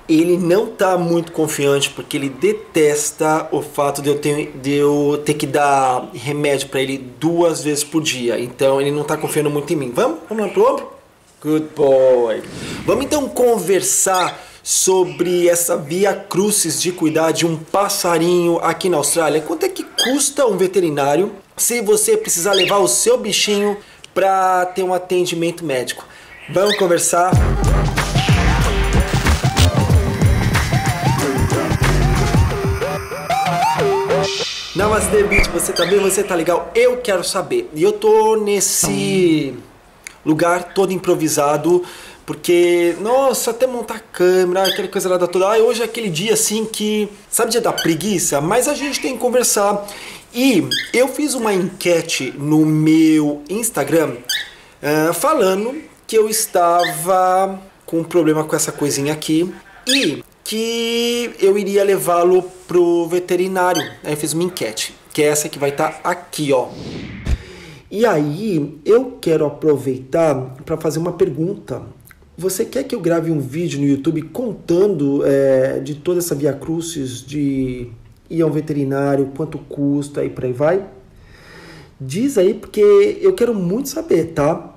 Ele não tá muito confiante porque ele detesta o fato de eu ter que dar remédio para ele 2 vezes por dia. Então ele não tá confiando muito em mim. Vamos lá pro ombro? Good boy. Vamos então conversar sobre essa via crucis de cuidar de um passarinho aqui na Austrália. Quanto é que custa um veterinário se você precisar levar o seu bichinho para ter um atendimento médico? Vamos conversar. Namastê, Beat, você tá bem? Você tá legal? Eu quero saber. E eu tô nesse lugar todo improvisado, porque, nossa, até montar a câmera, aquela coisa lá da toda. Hoje é aquele dia assim que, sabe, dia da preguiça? Mas a gente tem que conversar. E eu fiz uma enquete no meu Instagram falando que eu estava com um problema com essa coisinha aqui e que eu iria levá-lo pro veterinário. Aí eu fiz uma enquete, que é essa que vai estar aqui, ó. E aí eu quero aproveitar para fazer uma pergunta. Você quer que eu grave um vídeo no YouTube contando de toda essa via crucis de ir ao veterinário, quanto custa e por aí vai? Diz aí, porque eu quero muito saber, tá?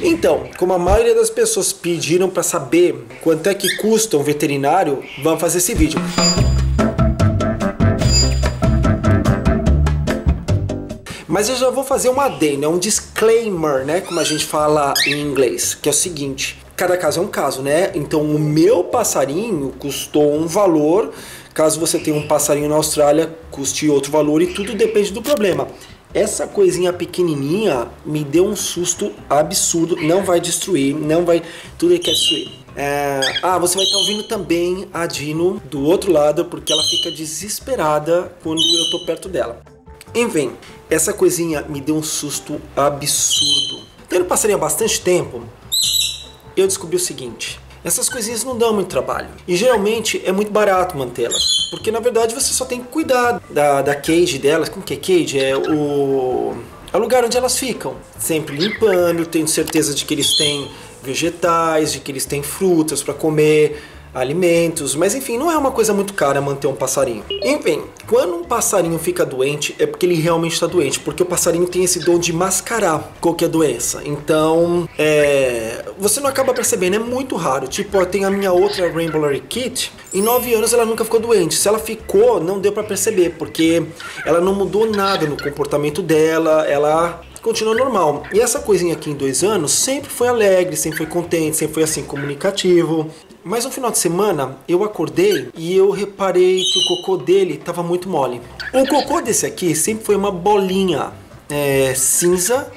Então, como a maioria das pessoas pediram para saber quanto é que custa um veterinário, vamos fazer esse vídeo. Mas eu já vou fazer um adendo, um disclaimer, né, como a gente fala em inglês, que é o seguinte: cada caso é um caso, né? Então o meu passarinho custou um valor, caso você tenha um passarinho na Austrália, custe outro valor, e tudo depende do problema. Essa coisinha pequenininha me deu um susto absurdo, não vai destruir, não vai, tudo ele quer destruir. Você vai estar ouvindo também a Dino do outro lado, porque ela fica desesperada quando eu tô perto dela. Enfim, essa coisinha me deu um susto absurdo. Tendo passarinho há bastante tempo, eu descobri o seguinte: essas coisinhas não dão muito trabalho. E geralmente é muito barato mantê-las. Porque na verdade você só tem que cuidar da cage delas. Como que é cage? É o lugar onde elas ficam. Sempre limpando, tendo certeza de que eles têm vegetais, de que eles têm frutas para comer, alimentos, mas enfim, não é uma coisa muito cara manter um passarinho. Enfim, quando um passarinho fica doente é porque ele realmente está doente, porque o passarinho tem esse dom de mascarar qualquer doença. Então, você não acaba percebendo, é muito raro. Tipo, eu tenho a minha outra Rainbow Lorikeet, em 9 anos ela nunca ficou doente. Se ela ficou, não deu para perceber, porque ela não mudou nada no comportamento dela, ela continua normal. E essa coisinha aqui em 2 anos sempre foi alegre, sempre foi contente, sempre foi assim, comunicativo. Mas no final de semana eu acordei e eu reparei que o cocô dele estava muito mole. O cocô desse aqui sempre foi uma bolinha cinza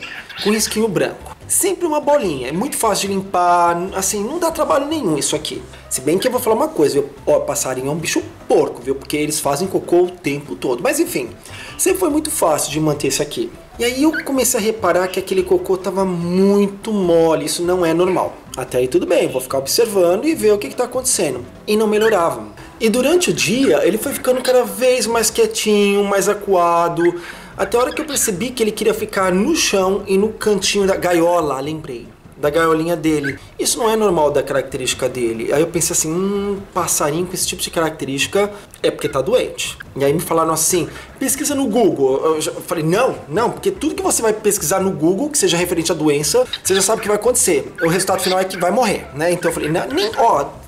com risquinho branco. Sempre uma bolinha, é muito fácil de limpar, assim, não dá trabalho nenhum isso aqui. Se bem que eu vou falar uma coisa, viu? Ó, passarinho é um bicho porco, viu? Porque eles fazem cocô o tempo todo. Mas enfim, sempre foi muito fácil de manter esse aqui. E aí eu comecei a reparar que aquele cocô estava muito mole, isso não é normal. Até aí tudo bem, vou ficar observando e ver o que está acontecendo. E não melhorava. E durante o dia ele foi ficando cada vez mais quietinho, mais acuado, até a hora que eu percebi que ele queria ficar no chão e no cantinho da gaiola, lembrei, da gaiolinha dele. Isso não é normal da característica dele. Aí eu pensei assim, passarinho com esse tipo de característica é porque tá doente. E aí me falaram assim, pesquisa no Google. Eu falei, não, porque tudo que você vai pesquisar no Google, que seja referente à doença, você já sabe o que vai acontecer. O resultado final é que vai morrer, né? Então eu falei,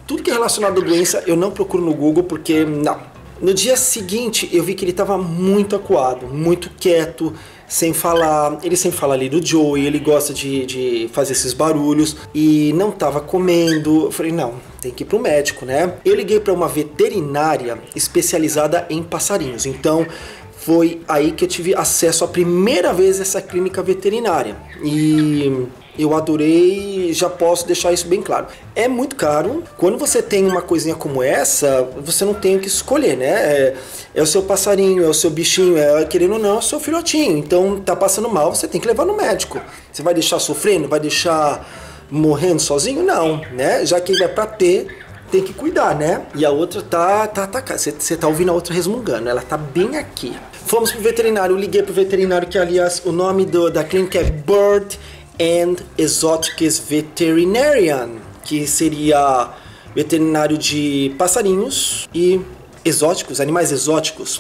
tudo que é relacionado à doença eu não procuro no Google, porque não. No dia seguinte eu vi que ele estava muito acuado, muito quieto, sem falar. Ele sempre fala ali do Joey, ele gosta de fazer esses barulhos e não estava comendo. Eu falei, não, tem que ir pro médico, né? Eu liguei para uma veterinária especializada em passarinhos, então foi aí que eu tive acesso a primeira vez a essa clínica veterinária. E eu adorei, já posso deixar isso bem claro. É muito caro. Quando você tem uma coisinha como essa, você não tem o que escolher, né? É o seu passarinho, é o seu bichinho, querendo ou não, é o seu filhotinho. Então, tá passando mal, você tem que levar no médico. Você vai deixar sofrendo? Vai deixar morrendo sozinho? Não, né? Já que ele é pra ter, tem que cuidar, né? E a outra você tá ouvindo a outra resmungando, ela tá bem aqui. Fomos pro veterinário, eu liguei pro veterinário, que aliás, o nome da clínica é Bird and Exotics Veterinarian, que seria veterinário de passarinhos e exóticos, animais exóticos.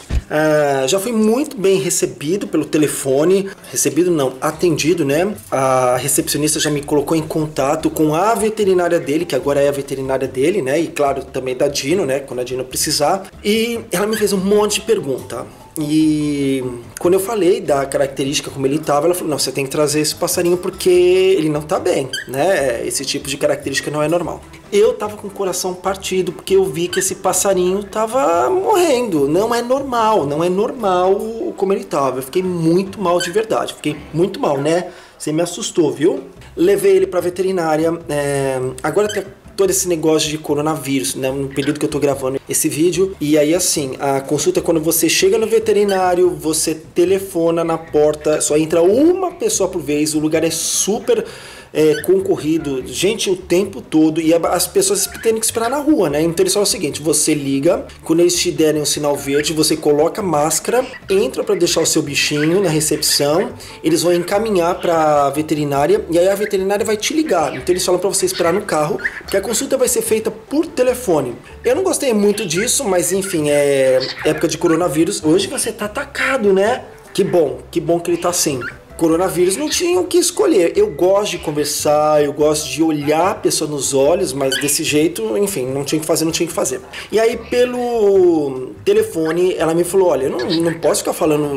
Já fui muito bem recebido pelo telefone, recebido não, atendido, né? A recepcionista já me colocou em contato com a veterinária dele, que agora é a veterinária dele, né? E claro, também da Dino, né? Quando a Dino precisar. E ela me fez um monte de pergunta. E quando eu falei da característica como ele estava, ela falou, não, você tem que trazer esse passarinho porque ele não está bem, né? Esse tipo de característica não é normal. Eu tava com o coração partido porque eu vi que esse passarinho tava morrendo. Não é normal como ele tava. Eu fiquei muito mal de verdade, fiquei muito mal, né? Você me assustou, viu? Levei ele pra veterinária, agora tem todo esse negócio de coronavírus, né, no período que eu tô gravando esse vídeo. E aí assim, a consulta, quando você chega no veterinário, você telefona na porta, só entra uma pessoa por vez, o lugar é super concorrido, gente, o tempo todo, e as pessoas têm que esperar na rua, né? Então eles falam o seguinte, você liga, quando eles te derem um sinal verde, você coloca máscara, entra para deixar o seu bichinho na recepção, eles vão encaminhar para a veterinária, e aí a veterinária vai te ligar. Então eles falam para você esperar no carro, porque a consulta vai ser feita por telefone. Eu não gostei muito disso, mas enfim, é época de coronavírus. Hoje você tá atacado, né? Que bom que ele tá assim. Coronavírus, não tinha o que escolher. Eu gosto de conversar, eu gosto de olhar a pessoa nos olhos, mas desse jeito, enfim, não tinha que fazer. E aí, pelo telefone, ela me falou, olha, eu não posso ficar falando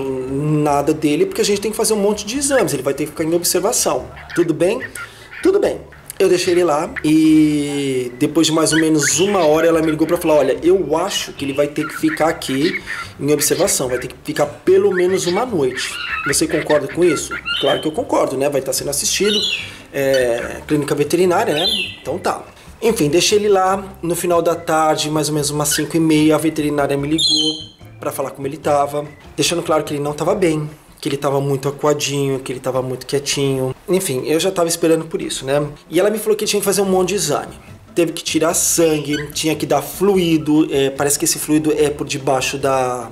nada dele, porque a gente tem que fazer um monte de exames, ele vai ter que ficar em observação. Tudo bem? Tudo bem. Eu deixei ele lá e depois de mais ou menos 1 hora ela me ligou para falar, olha, eu acho que ele vai ter que ficar aqui em observação, vai ter que ficar pelo menos 1 noite. Você concorda com isso? Claro que eu concordo, né? Vai estar sendo assistido, clínica veterinária, né? Então tá. Enfim, deixei ele lá. No final da tarde, mais ou menos umas 5h30, a veterinária me ligou para falar como ele tava, deixando claro que ele não tava bem, que ele tava muito acuadinho, que ele tava muito quietinho. Enfim, eu já tava esperando por isso, né? E ela me falou que tinha que fazer um monte de exame. Teve que tirar sangue, tinha que dar fluido, parece que esse fluido é por debaixo da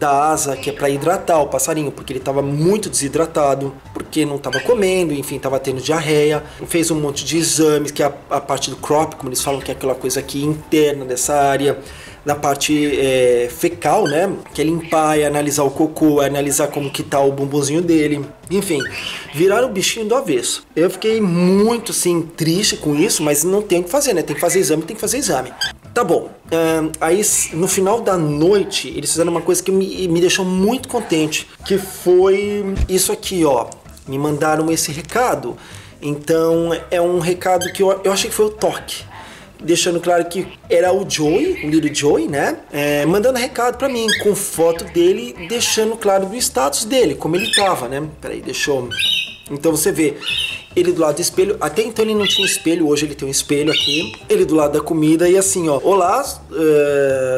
asa, que é para hidratar o passarinho, porque ele estava muito desidratado, porque não estava comendo, enfim, estava tendo diarreia. Fez um monte de exames, que é a parte do crop, como eles falam, que é aquela coisa aqui interna dessa área, na parte fecal, né, que é limpar, é analisar o cocô, é analisar como que tá o bumbumzinho dele, enfim, viraram o bichinho do avesso. Eu fiquei muito, assim, triste com isso, mas não tem o que fazer, né, tem que fazer exame. Tá bom, aí no final da noite eles fizeram uma coisa que me deixou muito contente, que foi isso aqui, ó, me mandaram esse recado. Então é um recado que eu achei que foi o toque, deixando claro que era o Joey, o Little Joey, né? Mandando recado pra mim, com foto dele, deixando claro do status dele, como ele tava, né? Peraí, deixa eu... Então você vê, ele do lado do espelho, até então ele não tinha espelho, hoje ele tem um espelho aqui, ele do lado da comida e assim, ó, olá,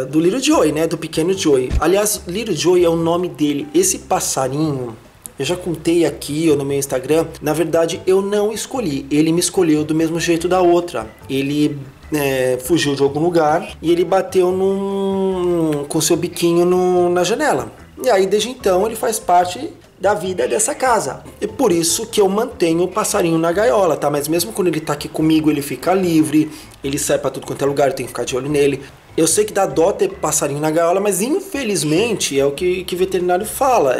do Little Joey, né? Do pequeno Joey. Aliás, Little Joey é o nome dele. Esse passarinho, eu já contei aqui ou no meu Instagram, na verdade eu não escolhi, ele me escolheu do mesmo jeito da outra. Ele... fugiu de algum lugar e ele bateu com seu biquinho na janela. E aí desde então ele faz parte da vida dessa casa. É por isso que eu mantenho o passarinho na gaiola, tá? Mas mesmo quando ele tá aqui comigo, ele fica livre, ele sai pra tudo quanto é lugar, eu tenho que ficar de olho nele. Eu sei que dá dó ter passarinho na gaiola, mas infelizmente é o que veterinário fala.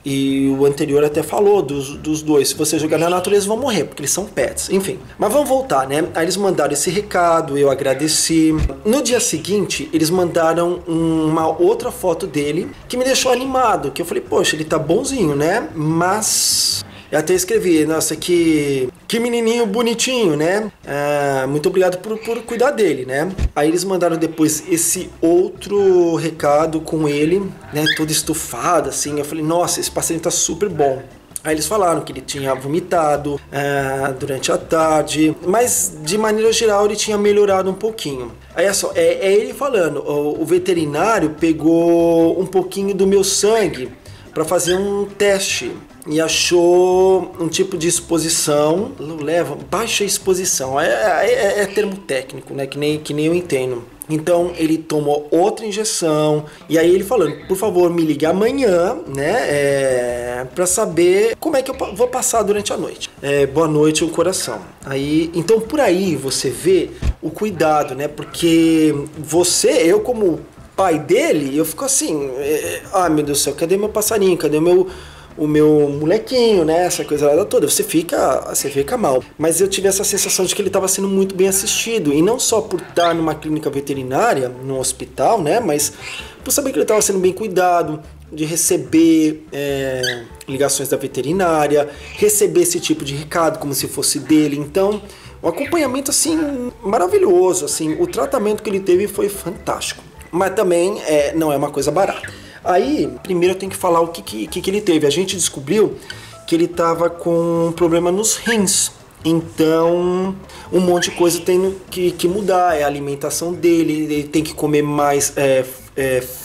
E o anterior até falou dos dois. Se você jogar na natureza, vão morrer, porque eles são pets. Enfim, mas vamos voltar, né? Aí eles mandaram esse recado, eu agradeci. No dia seguinte, eles mandaram uma outra foto dele, que me deixou animado. Que eu falei, poxa, ele tá bonzinho, né? Mas... eu até escrevi, nossa, que menininho bonitinho, né? Muito obrigado por cuidar dele, né? Aí eles mandaram depois esse outro recado com ele, né? Todo estufado, assim. Eu falei, nossa, esse passarinho tá super bom. Aí eles falaram que ele tinha vomitado durante a tarde, mas de maneira geral ele tinha melhorado um pouquinho. Aí é só, é ele falando, o veterinário pegou um pouquinho do meu sangue para fazer um teste. E achou um tipo de exposição, baixa exposição, é termo técnico, né? Que nem eu entendo. Então ele tomou outra injeção e aí ele falando, por favor, me ligue amanhã, né, para saber como é que eu vou passar durante a noite. Boa noite, o coração. Aí, então por aí você vê o cuidado, né, porque eu como pai dele, eu fico assim, meu Deus do céu, cadê meu passarinho, cadê o meu molequinho, né? Essa coisa lá toda. Você fica mal. Mas eu tive essa sensação de que ele estava sendo muito bem assistido. E não só por estar numa clínica veterinária, num hospital, né? Mas por saber que ele estava sendo bem cuidado, de receber ligações da veterinária, receber esse tipo de recado como se fosse dele. Então, um acompanhamento, assim, maravilhoso. Assim, o tratamento que ele teve foi fantástico. Mas também não é uma coisa barata. Aí, primeiro eu tenho que falar o que ele teve. A gente descobriu que ele estava com um problema nos rins. Então, um monte de coisa tem que mudar. A alimentação dele, ele tem que comer mais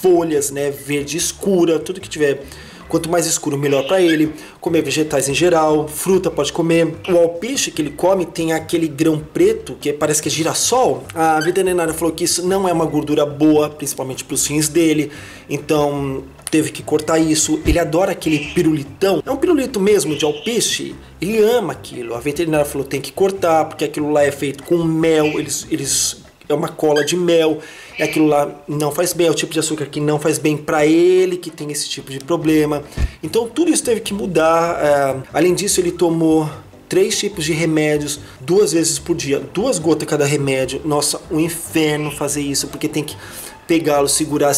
folhas, né, verde escura, tudo que tiver. Quanto mais escuro, melhor para ele. Comer vegetais em geral, fruta pode comer. O alpiche que ele come tem aquele grão preto, que parece que é girassol. A veterinária falou que isso não é uma gordura boa, principalmente para os rins dele. Então, teve que cortar isso. Ele adora aquele pirulitão. É um pirulito mesmo de alpiche. Ele ama aquilo. A veterinária falou que tem que cortar, porque aquilo lá é feito com mel. É uma cola de mel, e aquilo lá não faz bem, é o tipo de açúcar que não faz bem para ele, que tem esse tipo de problema. Então tudo isso teve que mudar. Além disso, ele tomou 3 tipos de remédios 2 vezes por dia, 2 gotas cada remédio. Nossa, um inferno fazer isso, porque tem que pegá-lo, segurar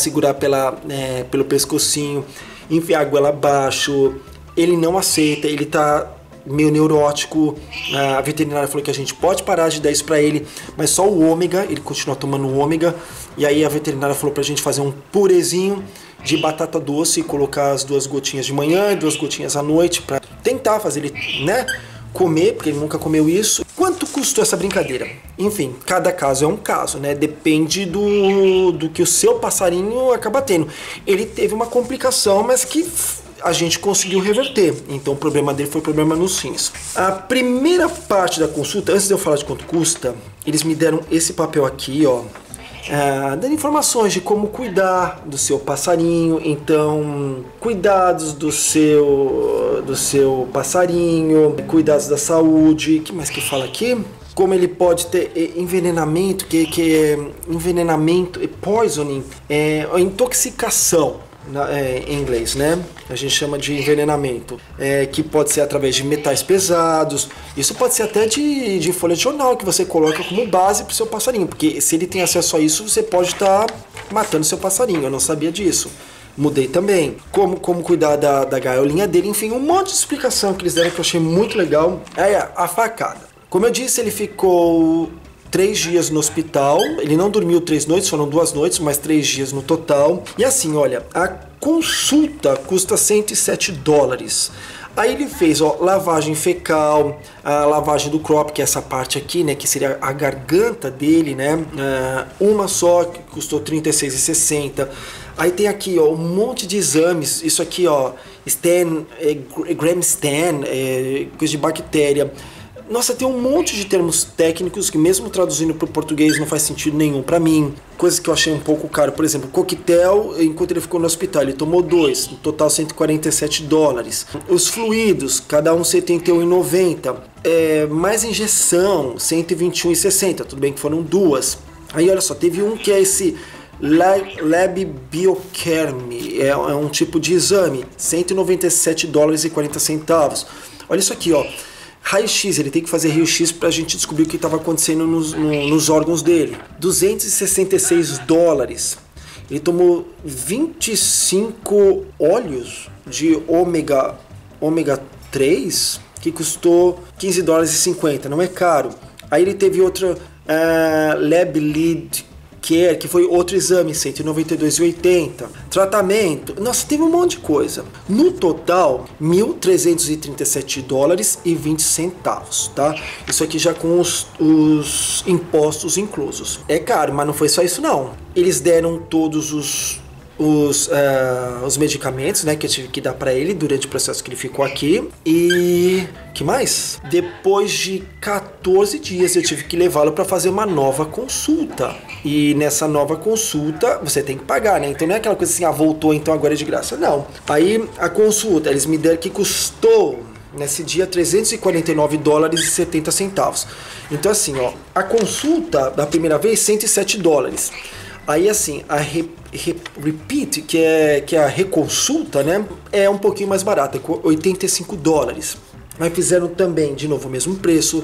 pelo pescocinho, enfiar a goela abaixo. Ele não aceita, ele tá meio neurótico. A veterinária falou que a gente pode parar de dar isso pra ele, mas só o ômega, ele continua tomando o ômega. E aí a veterinária falou pra gente fazer um purezinho de batata doce e colocar as 2 gotinhas de manhã e 2 gotinhas à noite pra tentar fazer ele, né, comer, porque ele nunca comeu isso. Quanto custou essa brincadeira? Enfim, cada caso é um caso, né? Depende do que o seu passarinho acaba tendo. Ele teve uma complicação, mas que a gente conseguiu reverter. Então o problema dele foi problema nos rins. A primeira parte da consulta, antes de eu falar de quanto custa, eles me deram esse papel aqui, ó, dando informações de como cuidar do seu passarinho. Então, cuidados do seu passarinho, cuidados da saúde. O que mais que fala aqui? Como ele pode ter envenenamento, que é envenenamento, poisoning, intoxicação. Em inglês, né? A gente chama de envenenamento, que pode ser através de metais pesados. Isso pode ser até de folha de jornal que você coloca como base para o seu passarinho, porque se ele tem acesso a isso, você pode estar matando seu passarinho. Eu não sabia disso. Mudei também. Como cuidar da gaiolinha dele, enfim, um monte de explicação que eles deram que eu achei muito legal. A facada. Como eu disse, ele ficou 3 dias no hospital, ele não dormiu 3 noites, foram 2 noites, mas 3 dias no total. E assim, olha, a consulta custa $107. Aí ele fez, ó, lavagem fecal, a lavagem do crop, que é essa parte aqui, né, que seria a garganta dele, né, uma só, que custou R$36,60. Aí tem aqui, ó, um monte de exames, isso aqui, ó, Gram Stan, coisa de bactéria. Nossa, tem um monte de termos técnicos que mesmo traduzindo para o português não faz sentido nenhum para mim. Coisas que eu achei um pouco caro. Por exemplo, coquetel, enquanto ele ficou no hospital, ele tomou 2, no total $147. Os fluidos, cada um R$71,90. Mais injeção, R$121,60. Tudo bem que foram 2. Aí olha só, teve um que é esse Lab Biochem, é um tipo de exame, $197,40. Olha isso aqui, ó. Raio-X, ele tem que fazer raio-X para a gente descobrir o que estava acontecendo nos órgãos dele. $266. Ele tomou 25 óleos de ômega 3, que custou $15,50. Não é caro. Aí ele teve outra Lab Lead Care, que foi outro exame, $192,80. Tratamento, nossa, teve um monte de coisa. No total, $1.337,20, tá? Isso aqui já com os impostos inclusos. É caro, mas não foi só isso não. Eles deram todos os medicamentos, né, que eu tive que dar para ele durante o processo que ele ficou aqui. E que mais? Depois de 14 dias eu tive que levá-lo para fazer uma nova consulta. E nessa nova consulta você tem que pagar, né? Então não é aquela coisa assim, voltou, então agora é de graça. Não. Aí a consulta, eles me deram que custou nesse dia $349,70. Então assim, ó, a consulta da primeira vez $107. Aí assim, a repeat, que é a reconsulta, né, é um pouquinho mais barata, $85. Aí fizeram também, de novo, o mesmo preço,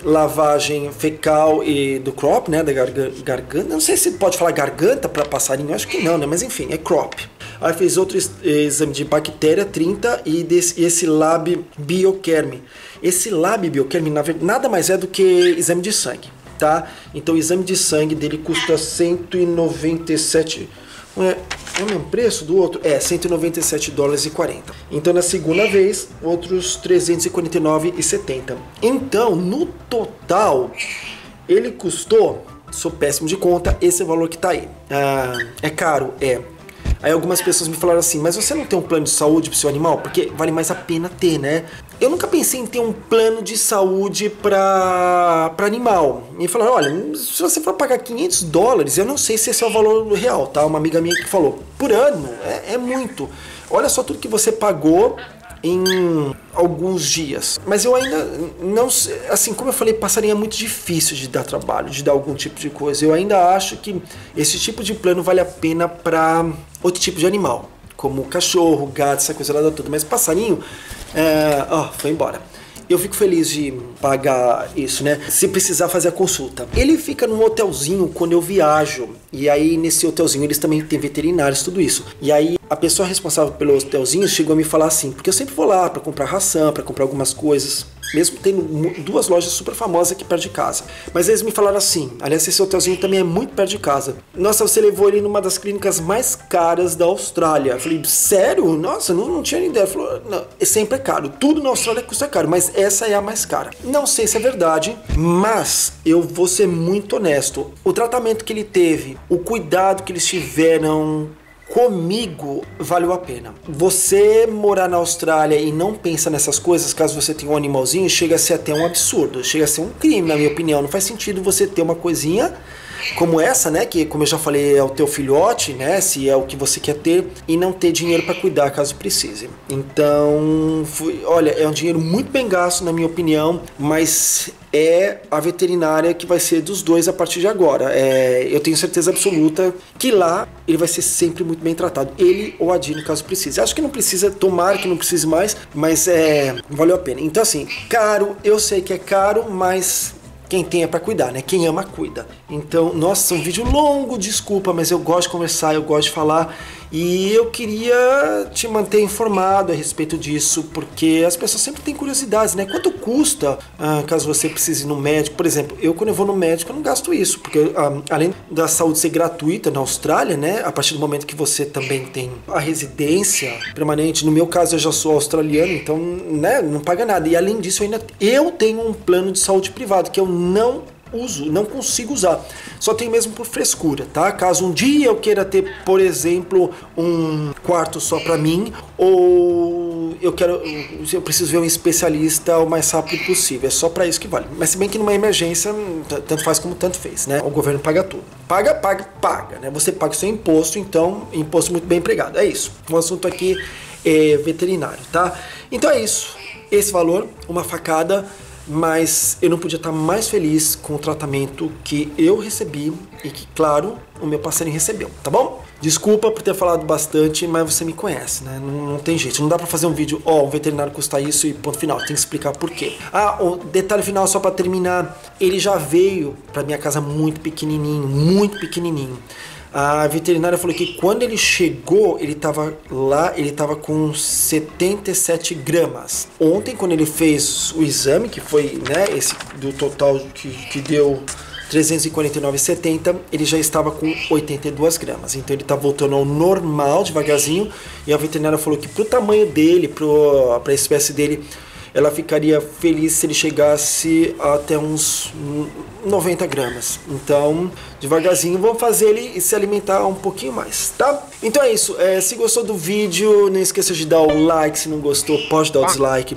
lavagem fecal e do crop, né, da garganta. Não sei se pode falar garganta para passarinho, acho que não, né, mas enfim, é crop. Aí fez outro exame de bactéria, 30, e esse Lab Biochemie. Esse Lab Biochemie, na verdade, nada mais é do que exame de sangue. Tá? Então o exame de sangue dele custa 197. É o mesmo preço do outro? É, $197,40. Então na segunda vez, outros $349,70. Então, no total, ele custou, sou péssimo de conta, esse valor que tá aí. É caro? É. Aí algumas pessoas me falaram assim, mas você não tem um plano de saúde pro seu animal? Porque vale mais a pena ter, né? Eu nunca pensei em ter um plano de saúde para animal. E falaram, olha, se você for pagar $500, eu não sei se esse é o valor real, tá? Uma amiga minha que falou, por ano, é muito. Olha só tudo que você pagou em alguns dias. Mas eu ainda não sei, assim, como eu falei, passarinho é muito difícil de dar trabalho, de dar algum tipo de coisa. Eu ainda acho que esse tipo de plano vale a pena para outro tipo de animal, como cachorro, gato, essa coisa lá toda. Mas passarinho, foi embora. Eu fico feliz de pagar isso, né? Se precisar fazer a consulta. Ele fica num hotelzinho quando eu viajo. E aí, nesse hotelzinho, eles também têm veterinários, tudo isso. E aí, a pessoa responsável pelo hotelzinho chegou a me falar assim, porque eu sempre vou lá para comprar ração, para comprar algumas coisas, mesmo tendo duas lojas super famosas aqui perto de casa. Mas eles me falaram assim, aliás, esse hotelzinho também é muito perto de casa. Nossa, você levou ele numa das clínicas mais caras da Austrália. Eu falei, sério? Nossa, não tinha nem ideia. Ele falou, não, sempre é caro. Tudo na Austrália custa caro, mas essa é a mais cara. Não sei se é verdade, mas eu vou ser muito honesto. O tratamento que ele teve, o cuidado que eles tiveram comigo, valeu a pena. Você morar na Austrália e não pensa nessas coisas, caso você tenha um animalzinho, chega a ser até um absurdo, chega a ser um crime, na minha opinião. Não faz sentido você ter uma coisinha como essa, né, que como eu já falei é o teu filhote, né, se é o que você quer ter, e não ter dinheiro para cuidar caso precise. Então, olha, é um dinheiro muito bem gasto na minha opinião, mas é a veterinária que vai ser dos dois a partir de agora. Eu tenho certeza absoluta que lá ele vai ser sempre muito bem tratado, ele ou a Dini, caso precise. Acho que não precisa, tomara que não precise mais, mas valeu a pena. Então assim, caro, eu sei que é caro, mas quem tem é pra cuidar, né? Quem ama, cuida. Então, nossa, é um vídeo longo, desculpa, mas eu gosto de conversar, eu gosto de falar. E eu queria te manter informado a respeito disso, porque as pessoas sempre têm curiosidades, né? Quanto custa, caso você precise ir no médico? Por exemplo, quando eu vou no médico, eu não gasto isso, porque além da saúde ser gratuita na Austrália, né? A partir do momento que você também tem a residência permanente, no meu caso eu já sou australiano, então, né, não paga nada. E além disso, eu tenho um plano de saúde privado, que eu não uso, não consigo usar, só tenho mesmo por frescura, tá? Caso um dia eu queira ter, por exemplo, um quarto só para mim, ou eu preciso ver um especialista o mais rápido possível, é só para isso que vale. Mas se bem que numa emergência, tanto faz como tanto fez, né? O governo paga tudo. Paga, né? Você paga o seu imposto, então, imposto muito bem empregado, é isso. O assunto aqui é veterinário, tá? Então é isso, esse valor, uma facada, mas eu não podia estar mais feliz com o tratamento que eu recebi e que, claro, o meu passarinho recebeu, tá bom? Desculpa por ter falado bastante, mas você me conhece, né? Não tem jeito, não dá pra fazer um vídeo, um veterinário custa isso e ponto final, tem que explicar por quê. O detalhe final, só pra terminar, ele já veio pra minha casa muito pequenininho. A veterinária falou que quando ele chegou, ele estava lá, ele estava com 77 gramas. Ontem, quando ele fez o exame, que foi, né, esse do total que deu 349,70, ele já estava com 82 gramas. Então ele está voltando ao normal, devagarzinho. E a veterinária falou que pro tamanho dele, pra espécie dele, ela ficaria feliz se ele chegasse até uns 90 gramas. Então, devagarzinho, vamos fazer ele se alimentar um pouquinho mais, tá? Então é isso. Se gostou do vídeo, não esqueça de dar o like. Se não gostou, pode dar o dislike.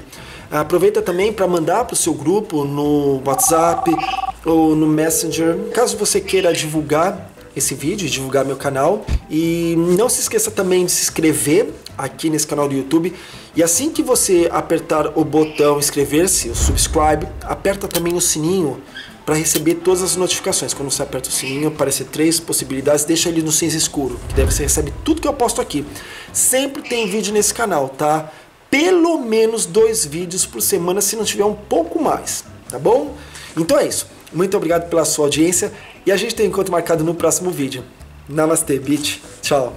Aproveita também para mandar para o seu grupo no WhatsApp ou no Messenger, caso você queira divulgar esse vídeo, divulgar meu canal. E não se esqueça também de se inscrever aqui nesse canal do YouTube. E assim que você apertar o botão inscrever-se, o subscribe, aperta também o sininho para receber todas as notificações. Quando você aperta o sininho, aparecem 3 possibilidades, deixa ele no cinza escuro, que daí você recebe tudo que eu posto aqui. Sempre tem vídeo nesse canal, tá? Pelo menos 2 vídeos por semana, se não tiver um pouco mais, tá bom? Então é isso. Muito obrigado pela sua audiência e a gente tem encontro marcado no próximo vídeo. Namastê, bitch. Tchau.